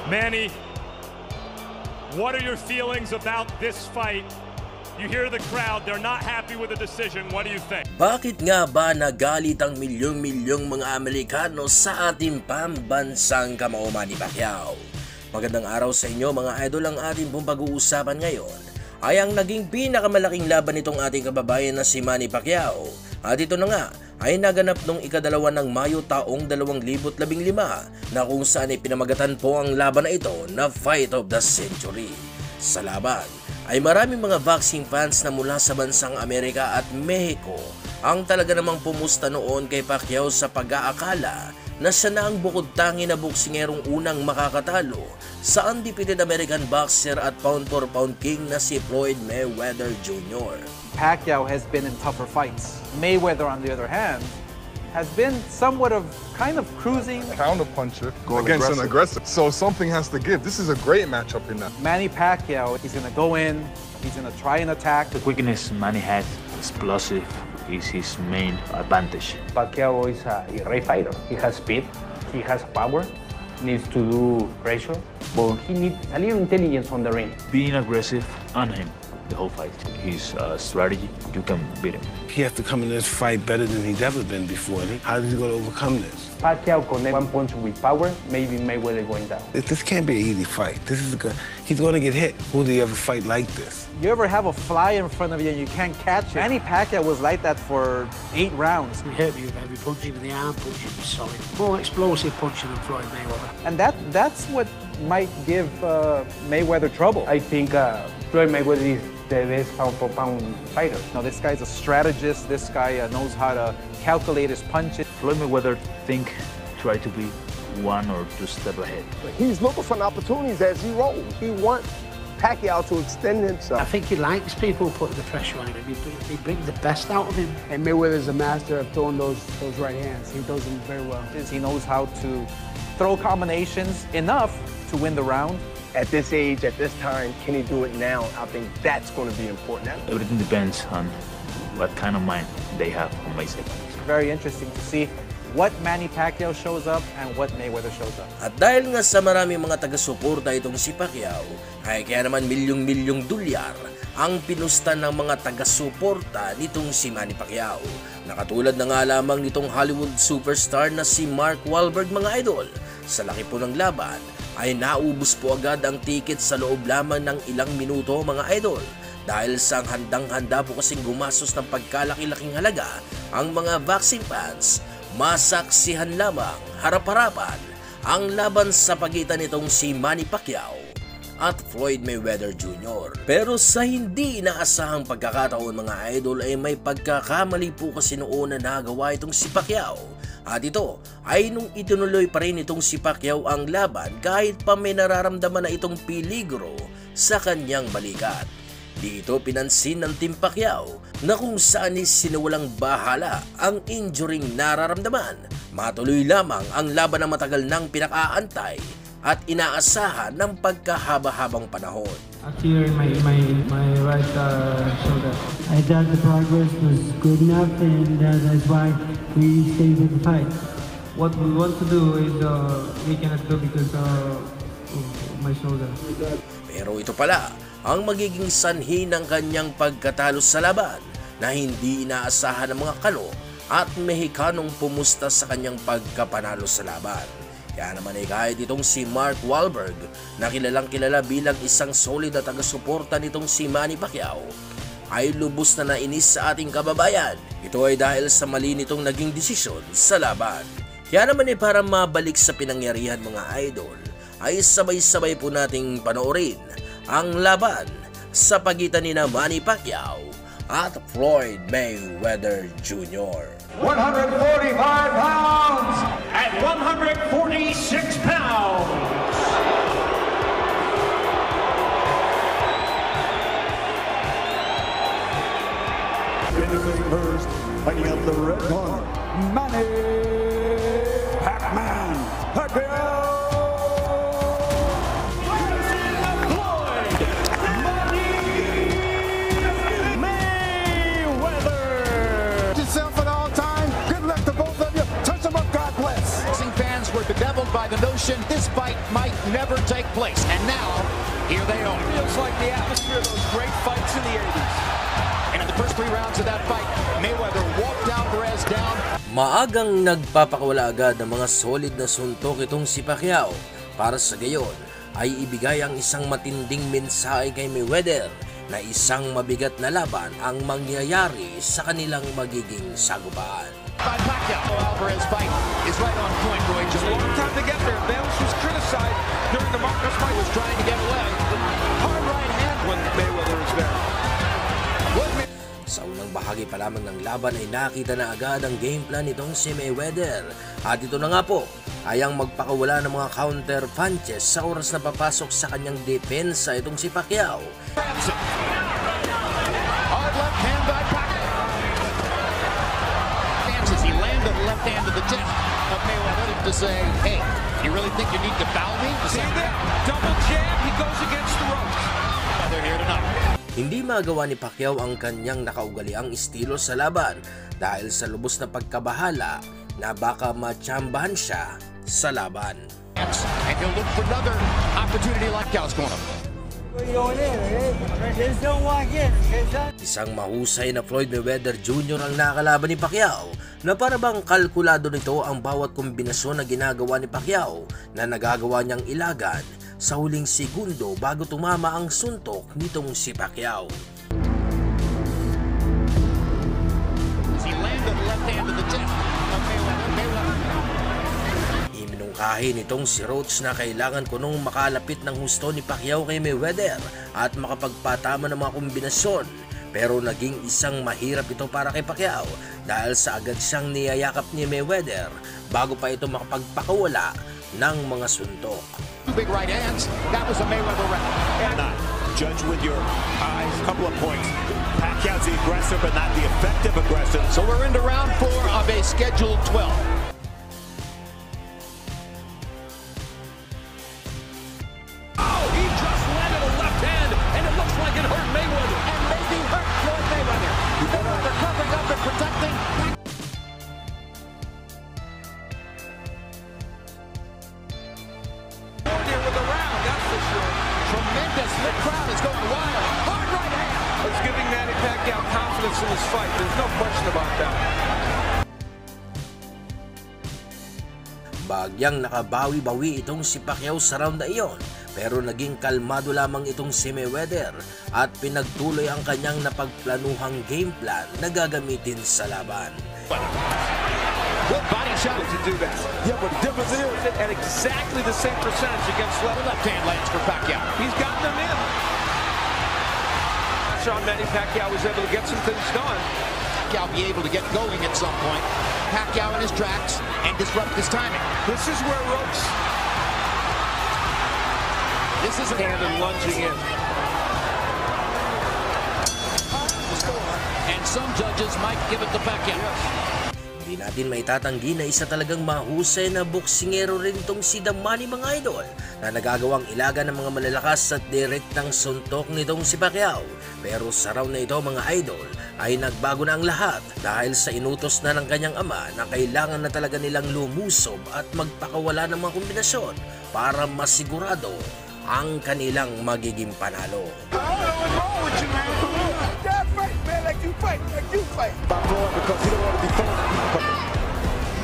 Manny, what are your feelings about this fight? You hear the crowd, they're not happy with the decision. What do you think? Bakit nga ba nagalit ang milyong-milyong mga Amerikano sa ating pambansang kamao Manny Pacquiao? Magandang araw sa inyo mga idol. Ang ating pong pag-uusapan ngayon ay ang naging pinakamalaking laban nitong ating kababayan na si Manny Pacquiao. At ito na nga ay naganap noong ika-2 ng Mayo taong 2015 na kung saan ay pinamagatan po ang laban na ito na Fight of the Century. Sa laban ay maraming mga boxing fans na mula sa bansang Amerika at Mexico ang talaga namang pumusta noon kay Pacquiao sa pag-aakala na siya na ang bukod-tangi na boksingerong unang makakatalo sa undefeated American boxer at pound-for-pound king na si Floyd Mayweather Jr. Pacquiao has been in tougher fights. Mayweather, on the other hand, has been somewhat of kind of cruising. Counter-puncher against an aggressive. So something has to give. This is a great matchup in that. Manny Pacquiao, he's going to go in, he's going to try and attack. The quickness Manny has, explosive, is his main advantage. Pacquiao is a great fighter. He has speed, he has power, needs to do pressure, but he needs a little intelligence on the ring. Being aggressive on him the whole fight. His strategy, you can beat him. He has to come in this fight better than he's ever been before. How is he going to overcome this? Pacquiao connect one punch with power, maybe Mayweather going down. This can't be an easy fight. This is he's going to get hit. Who do you ever fight like this? You ever have a fly in front of you and you can't catch it? Manny Pacquiao was like that for 8 rounds. He hurt you with every punch, even the arm punches was solid. More explosive punching than Floyd Mayweather. And that's what might give Mayweather trouble. I think Floyd Mayweather is the best pound-for-pound fighter. No, this guy's a strategist. This guy knows how to calculate his punches. Floyd Mayweather try to be 1 or 2 steps ahead. He's looking for opportunities as he rolls. He wants Pacquiao to extend himself. I think he likes people putting the pressure on him. He brings the best out of him. And Mayweather's a master of throwing those right hands. He does them very well. He knows how to throw combinations enough to win the round. At this age, at this time, can he do it now? I think that's going to be important. Everything depends on what kind of mind they have on Mayweather. It's very interesting to see what Manny Pacquiao shows up and what Mayweather shows up. At dahil nga sa maraming mga taga-suporta itong si Pacquiao, ay kaya naman milyong-milyong dolyar ang pinusta ng mga taga-suporta nitong si Manny Pacquiao. Nakatulad na nga lamang nitong Hollywood superstar na si Mark Wahlberg mga idol. Sa laki po ng laban, ay naubos po agad ang ticket sa loob lamang ng ilang minuto mga idol. Dahil sa handang-handa po kasing gumastos ng pagkalaki-laking halaga ang mga boxing fans, masaksihan lamang harap-harapan ang laban sa pagitan nitong si Manny Pacquiao at Floyd Mayweather Jr. Pero sa hindi inaasahang pagkakataon mga idol ay may pagkakamali po kasi noon na nagawa itong si Pacquiao. At ito ay nung itinuloy pa rin itong si Pacquiao ang laban kahit pa may nararamdaman na itong peligro sa kanyang balikat. Dito pinansin ng Team Pacquiao na kung saan sinawalang bahala ang injuring nararamdaman. Matuloy lamang ang laban na matagal nang pinakaantay at inaasahan ng pagkahaba-habang panahon. Here in my right shoulder. I thought the progress was good enough and that's why we stayed with the fight. What we want to do is we cannot go because of my shoulder. Pero ito pala ang magiging sanhi ng kanyang pagkatalo sa laban na hindi inaasahan ng mga kalo at Mexicanong pumusta sa kanyang pagkapanalo sa laban. Kaya naman ay kahit itong si Mark Wahlberg na kilalang-kilala bilang isang solid na taga-suporta nitong si Manny Pacquiao ay lubos na nainis sa ating kababayan. Ito ay dahil sa mali nitong naging desisyon sa laban. Kaya naman ay para mabalik sa pinangyarihan mga idol ay sabay-sabay po nating panoorin ang laban sa pagitan ni Manny Pacquiao at Floyd Mayweather Jr. 145 pounds at 146 pounds. Finishing first, fighting out the red corner, Manny Pac-Man Pacquiao. were bedeviled by the notion this fight might never take place. And now, here they are. Feels like the atmosphere of those great fights in the 80s. And in the first 3 rounds of that fight, Mayweather walked Alvarez down. Maagang nagpapakawala agad ng mga solid na suntok itong si Pacquiao para sa gayon ay ibigay ang isang matinding mensahe kay Mayweather na isang mabigat na laban ang mangyayari sa kanilang magiging sagupaan. By Pacquiao, Alvarez fight is right on point, Roy Jones. A long time to get there. Bayless was criticized during the Marcus fight. Was trying to get away. Hard right hand when Mayweather is there. Sa unang bahagi pa lamang ng laban ay nakita na agad ang game plan nitong si Mayweather. At ito na nga po ay ang magpakawala ng mga counter punches sa oras na papasok sa kanyang depensa itong si Pacquiao. Hard left hand by Pacquiao. He landed the left hand to the chest of Mayweather to say, hey, you really think you need to foul me? See there, double jab, he goes against the ropes. They're here tonight. Hindi magawa ni Pacquiao ang kanyang nakaugaliang estilo sa laban dahil sa lubos na pagkabahala na baka matsambahan siya sa laban. And he'll look for another opportunity like Pacquiao's corner. Isang mahusay na Floyd Mayweather Jr. ang nakalaban ni Pacquiao na parabang kalkulado nito ang bawat kombinasyon na ginagawa ni Pacquiao na nagagawa niyang ilagan sa huling segundo bago tumama ang suntok nitong si Pacquiao. He landed the left hand to the chest of Mayweather. Iminungkahi nitong si Roach na kailangan ko nung makalapit ng husto ni Pacquiao kay Mayweather at makapagpatama ng mga kombinasyon. Pero naging isang mahirap ito para kay Pacquiao dahil sa agad siyang niyayakap ni Mayweather bago pa ito makapagpakawala ng mga suntok. Big right hands. That was a Mayweather round. Judge with your eyes. Couple of points. Pacquiao's the aggressive, but not the effective aggressive. So we're into round 4 of a scheduled 12. Oh, he just landed a left hand, and it looks like it hurt Mayweather. And maybe hurt Floyd Mayweather. Mayweather covering up and protecting. Tremendous. The crowd is going wild. Hard right hand. It's giving Manny Pacquiao confidence in his fight. There's no question about that. Bagyang nakabawi-bawi itong si Pacquiao sa round na iyon, pero naging kalmado lamang itong si Mayweather at pinagtuloy ang kanyang napagplanuhang game plan na gagamitin sa laban. Good body shot to do that. Yeah, but the difference is at exactly the same percentage against the left hand lands for Pacquiao. He's gotten them in. Sean Manny Pacquiao was able to get some things done. Pacquiao be able to get going at some point. Pacquiao in his tracks and disrupt his timing. This is where Roach. This is a hand and lunging in. And some judges might give it to Pacquiao. Hindi natin maitatanggi na isa talagang mahusay na boksingero rin itong si The Money, mga idol, na nagagawang ilaga ng mga malalakas at direktang suntok nitong si Pacquiao. Pero sa round na ito, mga idol, ay nagbago na ang lahat dahil sa inutos na ng kanyang ama na kailangan na talaga nilang lumusob at magpakawala ng mga kombinasyon para masigurado ang kanilang magiging panalo.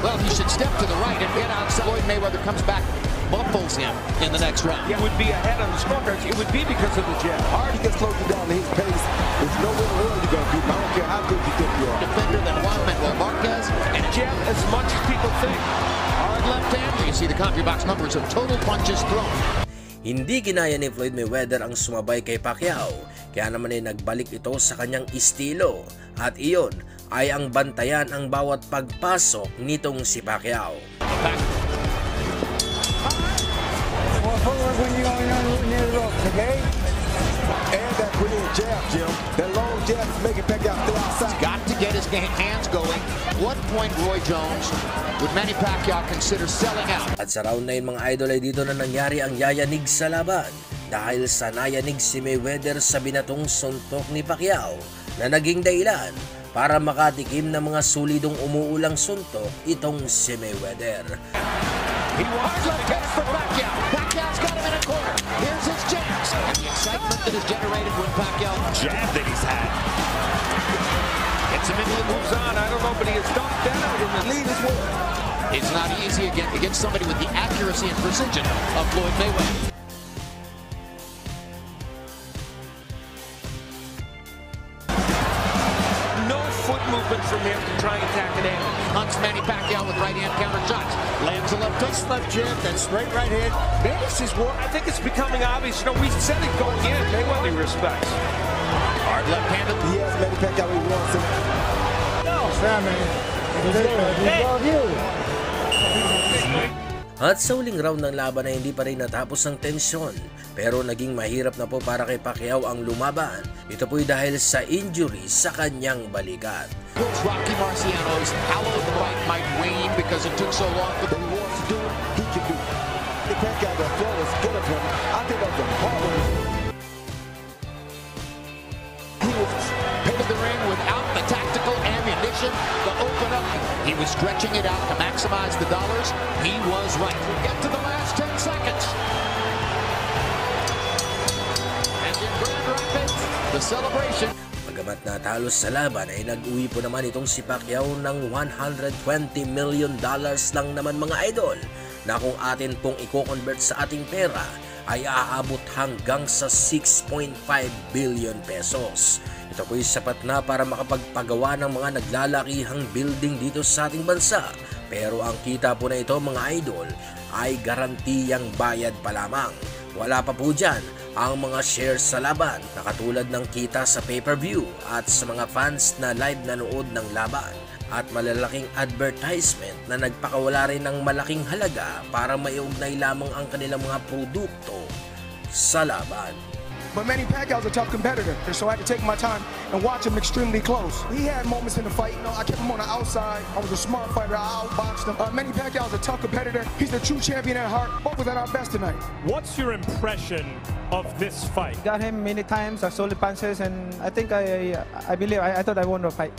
Well, he should step to the right and get outside. Floyd Mayweather comes back, muffles him in the next round. It would be ahead on the scorecards. It would be because of the jab. Hard to get slowed down to his pace. There's no way in the world you're going to beat him. I don't care how good you think you are. Defender than Juan Manuel Marquez. And jab as much as people think. Hard left hand. You see the CompuBox numbers of total punches thrown. Hindi ginaya ni Floyd Mayweather ang sumabay kay Pacquiao, kaya naman ay nagbalik ito sa kanyang estilo at iyon ay ang bantayan ang bawat pagpasok nitong si Pacquiao. And that brilliant jab, Jim. That long jab is making Pacquiao stay outside. He's got to get his hands going. What point, Roy Jones, would Manny Pacquiao consider selling out? At sa round 9, mga idol, ay dito na nangyari ang yayanig sa laban dahil sa nayanig si Mayweather sa binatong suntok ni Pacquiao na naging dahilan para makatikim ng mga sulidong umuulang suntok itong si Mayweather. He wants left hand for Pacquiao. Pacquiao's got him in a corner. Here's his chance. And the excitement that is generated when Pacquiao jab that he's had. Gets him into the moves on. I don't know, but he is knocked down in the lead as well. It's not easy against somebody with the accuracy and precision of Floyd Mayweather. No foot movement from him to try and tack it in. Hunts Manny Pacquiao with right hand counter shots. Lands a left hook. Left jab, that straight right hand. This is what I think it's becoming obvious. You know, we said it going in. Mayweather respects. Hard left-handed. Yes, Manny Pacquiao, he wants it. No, At sa huling round ng laban ay hindi pa rin natapos ang tensyon, pero naging mahirap na po para kay Pacquiao ang lumaban. Ito po'y dahil sa injury sa kanyang balikat. Rocky Marciano's hallowed fight might wane because it took so long. But he wants to do it, he can do it. Manny Pacquiao, the throw was good of him. I think that was a hard one. He was painted the ring without the tactical ammunition to open up. He was stretching it out to maximize the dollars. He was right. Get to the last 10 seconds. And in Grand Rapids, the celebration. Bagamat natalo sa laban ay nag-uwi po naman itong si Pacquiao ng $120 million lang naman mga idol, na kung atin pong i-convert sa ating pera ay aabot hanggang sa 6.5 billion pesos. Ito po'y sapat na para makapagpagawa ng mga naglalakihang building dito sa ating bansa. Pero ang kita po na ito mga idol ay garantiyang bayad pa lamang. Wala pa po dyan ang mga shares sa laban na katulad ng kita sa pay-per-view at sa mga fans na live nanood ng laban. At malalaking advertisement na nagpakawala rin ng malaking halaga para maiugnay lamang ang kanilang mga produkto sa laban. But Manny Pacquiao's a tough competitor, so I had to take my time and watch him extremely close. He had moments in the fight, I kept him on the outside. I was a smart fighter, I outboxed him. Manny Pacquiao's a tough competitor. He's the true champion at heart. Both was at our best tonight. What's your impression of this fight? Got him many times, solid punches, and I think I thought I won the fight.